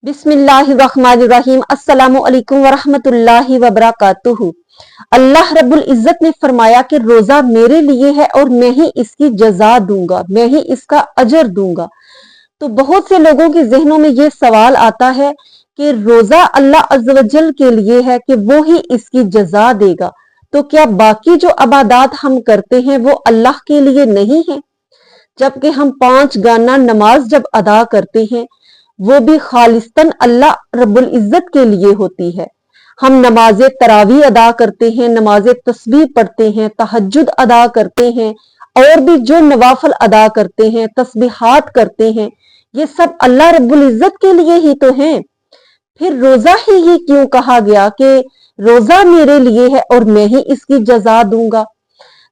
बिस्मिल्लाहिर्रहमानिर्रहीम। अस्सलामु अलैकुम वरहमतुल्लाहि वबरकातुहू। अल्लाह रब्बुल इज्जत ने फरमाया कि रोजा मेरे लिए है और मैं ही इसकी जजा दूंगा, मैं ही इसका अजर दूंगा। तो बहुत से लोगों के जहनों में ये सवाल आता है कि रोजा अल्लाह अज़्ज़वजल के लिए है कि वो ही इसकी जजा देगा, तो क्या बाकी जो इबादत हम करते हैं वो अल्लाह के लिए नहीं है? जबकि हम 5 गाना नमाज जब अदा करते हैं वो भी खालिस्तन अल्लाह रब्बुल इज्जत के लिए होती है। हम नमाज तरावी अदा करते हैं, नमाज तस्बीह पढ़ते हैं, तहज्जुद अदा करते हैं और भी जो नवाफल अदा करते हैं, तस्बीहात करते हैं, ये सब अल्लाह रब्बुल इज्जत के लिए ही तो हैं। फिर रोजा ही क्यों कहा गया कि रोजा मेरे लिए है और मैं ही इसकी जजा दूंगा?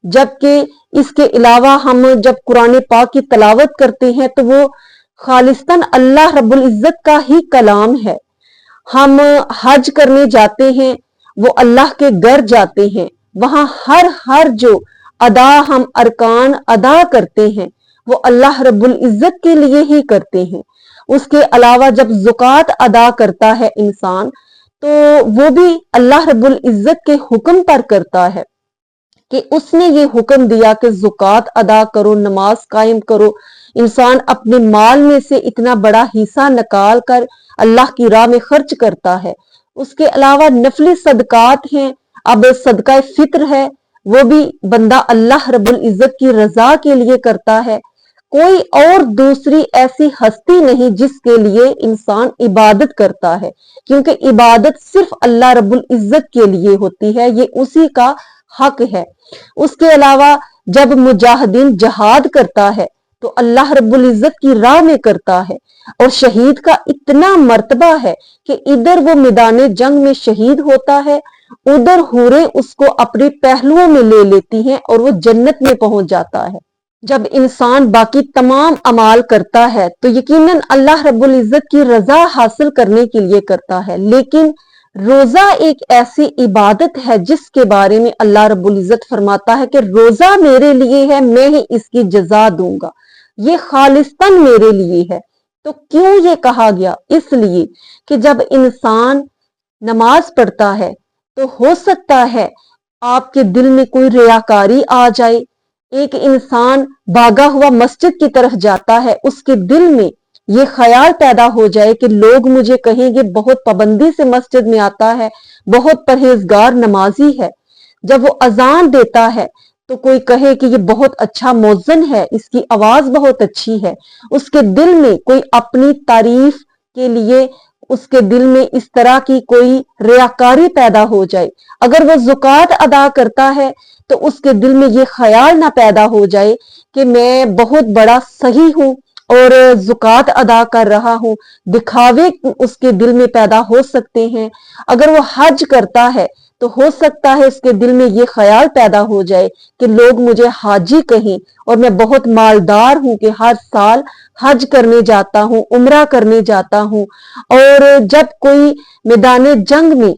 जबकि इसके अलावा हम जब कुरान पाक की तलावत करते हैं तो वो खालिस्तन अल्लाह रब्बुल इज्जत का ही कलाम है। हम हज करने जाते हैं, वो अल्लाह के घर जाते हैं, वहां हर जो अदा हम अरकान अदा करते हैं वो अल्लाह रब्बुल इज्जत के लिए ही करते हैं। उसके अलावा जब ज़कात अदा करता है इंसान तो वो भी अल्लाह रब्बुल इज्जत के हुक्म पर करता है कि उसने ये हुक्म दिया कि ज़कात अदा करो, नमाज कायम करो। इंसान अपने माल में से इतना बड़ा हिस्सा निकाल कर अल्लाह की राह में खर्च करता है। उसके अलावा नफली सदकात हैं, अब सदका फित्र है, वो भी बंदा अल्लाह रब्बुल इज्जत की रजा के लिए करता है। कोई और दूसरी ऐसी हस्ती नहीं जिसके लिए इंसान इबादत करता है, क्योंकि इबादत सिर्फ अल्लाह रब्बुल इज्जत के लिए होती है, ये उसी का हक है। उसके अलावा जब मुजाहिदीन जहाद करता है तो अल्लाह रब्बुल इज्जत की राह में करता है और शहीद का इतना मर्तबा है कि इधर वो मैदान जंग में शहीद होता है, उधर हूरें उसको अपने पहलुओं में ले लेती हैं और वो जन्नत में पहुंच जाता है। जब इंसान बाकी तमाम अमाल करता है तो यकीनन अल्लाह रब्बुल इज्जत की रजा हासिल करने के लिए करता है, लेकिन रोजा एक ऐसी इबादत है जिसके बारे में अल्लाह रब्बुल इज्जत फरमाता है कि रोजा मेरे लिए है, मैं ही इसकी जजा दूंगा, ये खालिस्तन मेरे लिए है। तो क्यों ये कहा गया? इसलिए कि जब इंसान नमाज पढ़ता है तो हो सकता है आपके दिल में कोई रियाकारी आ जाए। एक इंसान भागा हुआ मस्जिद की तरफ जाता है, उसके दिल में ये ख्याल पैदा हो जाए कि लोग मुझे कहेंगे बहुत पाबंदी से मस्जिद में आता है, बहुत परहेजगार नमाजी है। जब वो अजान देता है तो कोई कहे कि ये बहुत अच्छा मौज़िन है, इसकी आवाज बहुत अच्छी है। उसके दिल में कोई अपनी तारीफ के लिए उसके दिल में इस तरह की कोई रियाकारी पैदा हो जाए। अगर वो ज़कात अदा करता है तो उसके दिल में ये ख्याल ना पैदा हो जाए कि मैं बहुत बड़ा सही हूं और ज़कात अदा कर रहा हूं, दिखावे उसके दिल में पैदा हो सकते हैं। अगर वो हज करता है तो हो सकता है उसके दिल में ये ख्याल पैदा हो जाए कि लोग मुझे हाजी कहें और मैं बहुत मालदार हूं कि हर साल हज करने जाता हूं, उम्रा करने जाता हूं। और जब कोई मैदान जंग में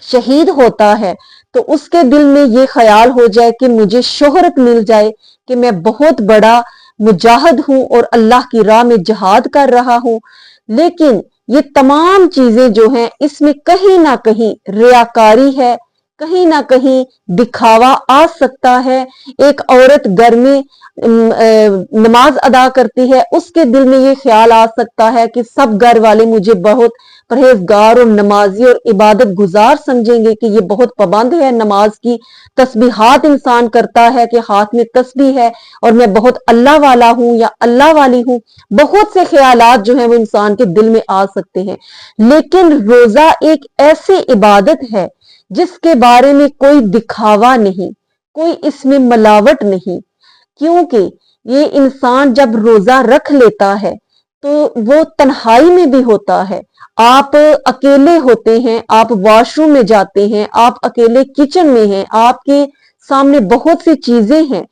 शहीद होता है तो उसके दिल में ये ख्याल हो जाए कि मुझे शोहरत मिल जाए कि मैं बहुत बड़ा मुजाहिद हूं और अल्लाह की राह में जिहाद कर रहा हूं। लेकिन ये तमाम चीजें जो हैं इसमें कहीं ना कहीं रियाकारी है, कहीं ना कहीं दिखावा आ सकता है। एक औरत घर में नमाज अदा करती है, उसके दिल में ये ख्याल आ सकता है कि सब घर वाले मुझे बहुत परहेजगार और नमाजी और इबादत गुजार समझेंगे कि ये बहुत पाबंद है नमाज की। तस्बीहात इंसान करता है कि हाथ में तस्बीह है और मैं बहुत अल्लाह वाला हूं या अल्लाह वाली हूं। बहुत से ख्यालात जो हैं वो इंसान के दिल में आ सकते हैं। लेकिन रोजा एक ऐसी इबादत है जिसके बारे में कोई दिखावा नहीं, कोई इसमें मिलावट नहीं, क्योंकि ये इंसान जब रोजा रख लेता है तो वो तन्हाई में भी होता है। आप अकेले होते हैं, आप वॉशरूम में जाते हैं, आप अकेले किचन में हैं, आपके सामने बहुत सी चीजें हैं,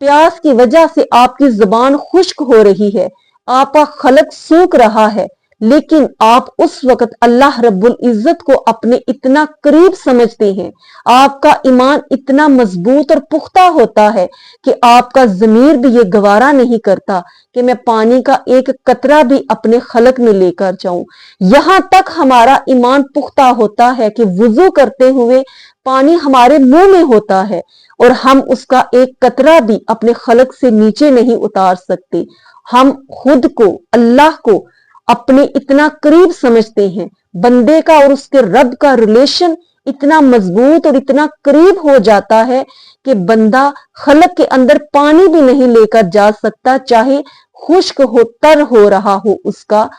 प्यास की वजह से आपकी जुबान खुश्क हो रही है, आपका खलक सूख रहा है, लेकिन आप उस वक्त अल्लाह रब्बुल इज्जत को अपने इतना करीब समझते हैं, आपका ईमान इतना मजबूत और पुख्ता होता है कि आपका ज़मीर भी ये गवारा नहीं करता कि मैं पानी का एक कतरा भी अपने खलक में लेकर जाऊं। यहां तक हमारा ईमान पुख्ता होता है कि वुजू करते हुए पानी हमारे मुंह में होता है और हम उसका एक कतरा भी अपने खलक से नीचे नहीं उतार सकते। हम खुद को, अल्लाह को अपने इतना करीब समझते हैं। बंदे का और उसके रब का रिलेशन इतना मजबूत और इतना करीब हो जाता है कि बंदा खलक के अंदर पानी भी नहीं लेकर जा सकता, चाहे खुश्क हो, तर हो रहा हो उसका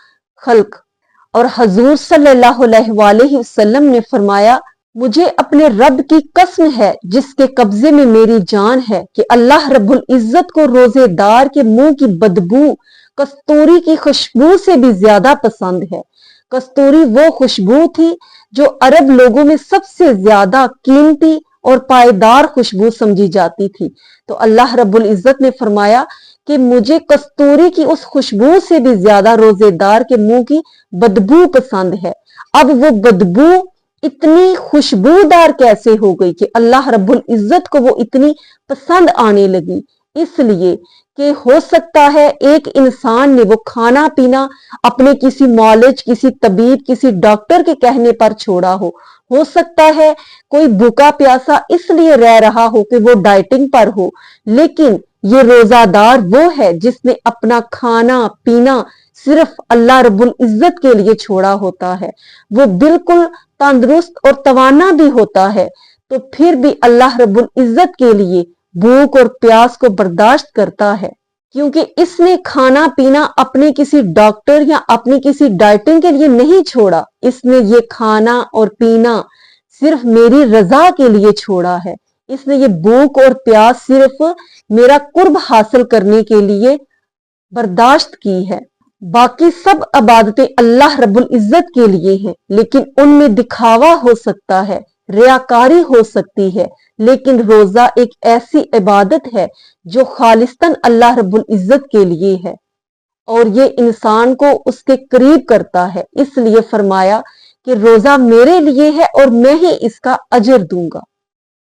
खल्क। और हजूर सल्लल्लाहु अलैहि वसल्लम ने फरमाया, मुझे अपने रब की कसम है जिसके कब्जे में मेरी जान है कि अल्लाह रब्बुल इज्जत को रोजेदार के मुंह की बदबू कस्तूरी की खुशबू से भी ज्यादा पसंद है। कस्तूरी वो खुशबू थी जो अरब लोगों में सबसे ज्यादा कीमती और पायदार खुशबू समझी जाती थी। तो अल्लाह रब्बुल इज्जत ने फरमाया कि मुझे कस्तूरी की उस खुशबू से भी ज्यादा रोजेदार के मुंह की बदबू पसंद है। अब वो बदबू इतनी खुशबूदार कैसे हो गई कि अल्लाह रब्बुल इज्जत को वो इतनी पसंद आने लगी? इसलिए कि हो सकता है एक इंसान ने वो खाना पीना अपने किसी मौलिज, किसी तबीब, किसी डॉक्टर के कहने पर छोड़ा हो सकता है कोई भूखा प्यासा इसलिए रह रहा हो कि वो डाइटिंग पर हो, लेकिन ये रोजादार वो है जिसने अपना खाना पीना सिर्फ अल्लाह रब्बुल इज्जत के लिए छोड़ा होता है। वो बिल्कुल तंदुरुस्त और तवाना भी होता है, तो फिर भी अल्लाह रब्बुल इज्जत के लिए भूख और प्यास को बर्दाश्त करता है, क्योंकि इसने खाना पीना अपने किसी डॉक्टर या अपनी किसी डाइटिंग के लिए नहीं छोड़ा। इसने ये खाना और पीना सिर्फ मेरी रजा के लिए छोड़ा है। इसने ये भूख और प्यास सिर्फ मेरा कुर्ब हासिल करने के लिए बर्दाश्त की है। बाकी सब इबादतें अल्लाह रब्बुल इज्जत के लिए हैं, लेकिन उनमें दिखावा हो सकता है, रियाकारी हो सकती है, लेकिन रोजा एक ऐसी इबादत है जो खालिस्तन अल्लाह रब्बुल इज्जत के लिए है और ये इंसान को उसके करीब करता है। इसलिए फरमाया कि रोजा मेरे लिए है और मैं ही इसका अजर दूंगा।